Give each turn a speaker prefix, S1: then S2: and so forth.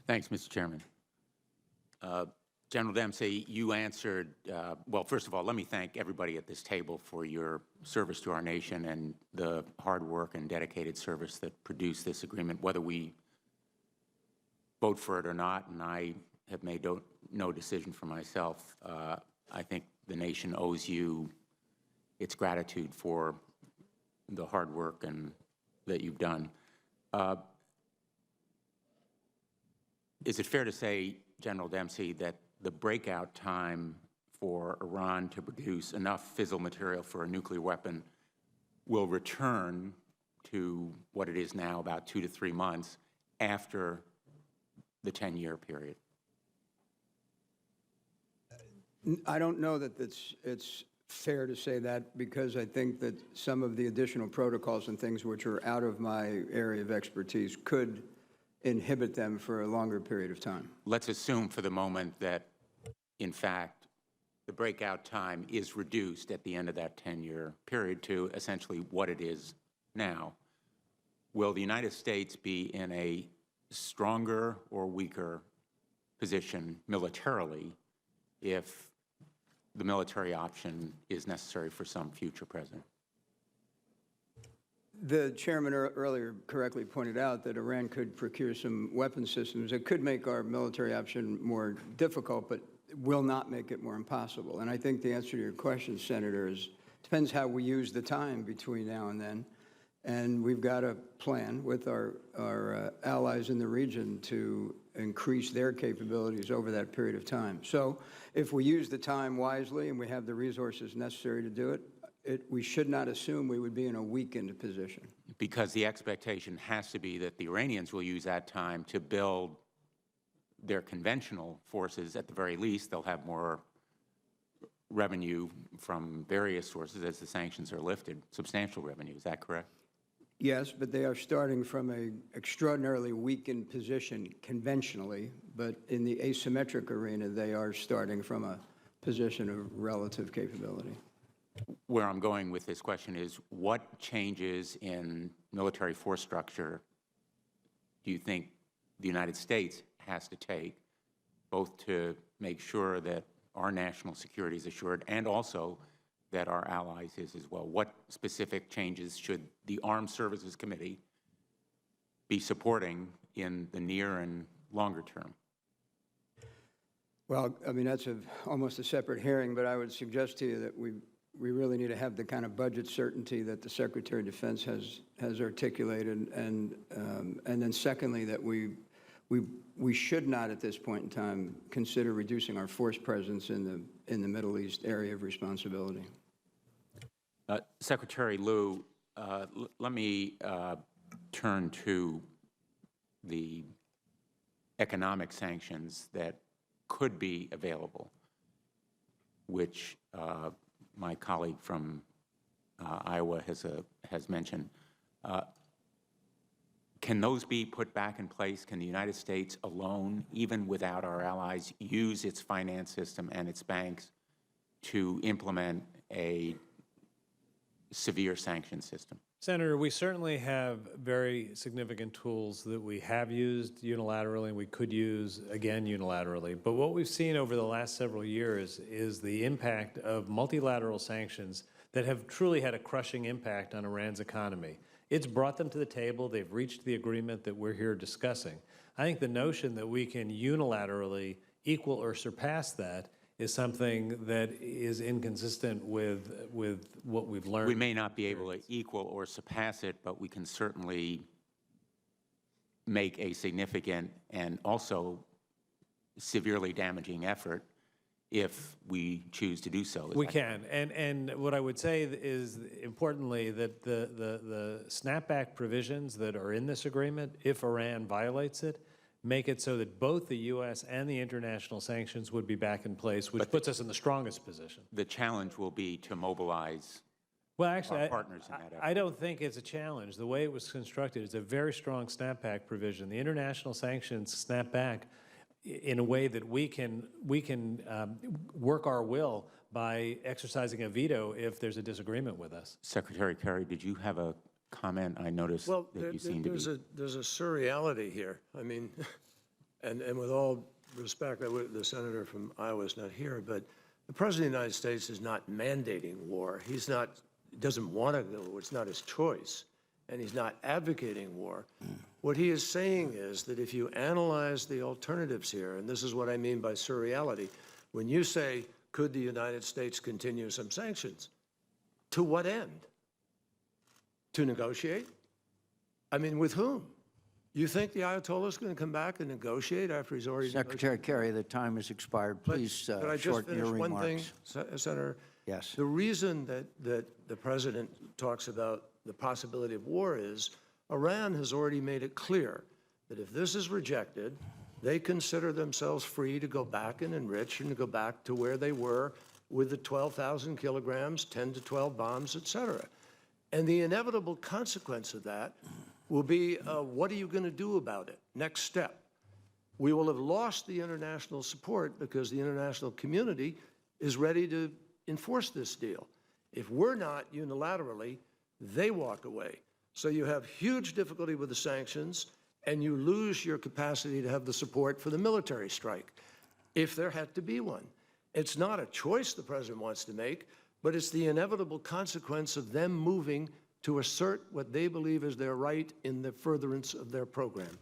S1: Thanks, Mr. Chairman. General Dempsey, you answered, well, first of all, let me thank everybody at this table for your service to our nation and the hard work and dedicated service that produced this agreement, whether we vote for it or not, and I have made no decision for myself. I think the nation owes you its gratitude for the hard work that you've done. Is it fair to say, General Dempsey, that the breakout time for Iran to produce enough fissile material for a nuclear weapon will return to what it is now, about 2 to 3 months after the 10-year period?
S2: I don't know that it's fair to say that, because I think that some of the additional protocols and things which are out of my area of expertise could inhibit them for a longer period of time.
S1: Let's assume for the moment that, in fact, the breakout time is reduced at the end of that 10-year period to essentially what it is now. Will the United States be in a stronger or weaker position militarily if the military option is necessary for some future president?
S2: The chairman earlier correctly pointed out that Iran could procure some weapon systems that could make our military option more difficult, but will not make it more impossible. And I think the answer to your question, Senator, depends how we use the time between now and then. And we've got a plan with our allies in the region to increase their capabilities over that period of time. So if we use the time wisely and we have the resources necessary to do it, we should not assume we would be in a weakened position.
S1: Because the expectation has to be that the Iranians will use that time to build their conventional forces. At the very least, they'll have more revenue from various sources as the sanctions are lifted, substantial revenue. Is that correct?
S2: Yes, but they are starting from an extraordinarily weakened position conventionally, but in the asymmetric arena, they are starting from a position of relative capability.
S1: Where I'm going with this question is, what changes in military force structure do you think the United States has to take, both to make sure that our national security is assured and also that our allies is as well? What specific changes should the Armed Services Committee be supporting in the near and longer term?
S2: Well, I mean, that's almost a separate hearing, but I would suggest to you that we really need to have the kind of budget certainty that the Secretary of Defense has articulated, and then secondly, that we should not at this point in time consider reducing our force presence in the Middle East area of responsibility.
S1: Secretary Lew, let me turn to the economic sanctions that could be available, which my colleague from Iowa has mentioned. Can those be put back in place? Can the United States alone, even without our allies, use its finance system and its banks to implement a severe sanction system?
S3: Senator, we certainly have very significant tools that we have used unilaterally and we could use again unilaterally. But what we've seen over the last several years is the impact of multilateral sanctions that have truly had a crushing impact on Iran's economy. It's brought them to the table. They've reached the agreement that we're here discussing. I think the notion that we can unilaterally equal or surpass that is something that is inconsistent with what we've learned.
S1: We may not be able to equal or surpass it, but we can certainly make a significant and also severely damaging effort if we choose to do so.
S3: We can. And what I would say is, importantly, that the snapback provisions that are in this agreement, if Iran violates it, make it so that both the U.S. and the international sanctions would be back in place, which puts us in the strongest position.
S1: The challenge will be to mobilize
S3: our
S1: partners in that effort.
S3: I don't think it's a challenge. The way it was constructed is a very strong snapback provision. The international sanctions snap back in a way that we can work our will by exercising a veto if there's a disagreement with us.
S1: Secretary Kerry, did you have a comment? I noticed that you seemed to be.
S4: There's a surreality here. I mean, and with all respect, the senator from Iowa is not here, but the President of the United States is not mandating war. He's not, doesn't want to go, it's not his choice, and he's not advocating war. What he is saying is that if you analyze the alternatives here, and this is what I mean by surreality, when you say, could the United States continue some sanctions? To what end? To negotiate? I mean, with whom? You think the Ayatollah is going to come back and negotiate after he's already
S5: Secretary Kerry, the time has expired. Please
S4: Could I just
S5: shorten
S4: finish
S5: your
S4: one thing,
S5: remarks.
S4: Senator?
S5: Yes.
S4: The reason that the president talks about the possibility of war is Iran has already made it clear that if this is rejected, they consider themselves free to go back and enrich and to go back to where they were with the 12,000 kilograms, 10 to 12 bombs, et cetera. And the inevitable consequence of that will be, what are you going to do about it? Next step. We will have lost the international support because the international community is ready to enforce this deal. If we're not unilaterally, they walk away. So you have huge difficulty with the sanctions, and you lose your capacity to have the support for the military strike, if there had to be one. It's not a choice the president wants to make, but it's the inevitable consequence of them moving to assert what they believe is their right in the furtherance of their program.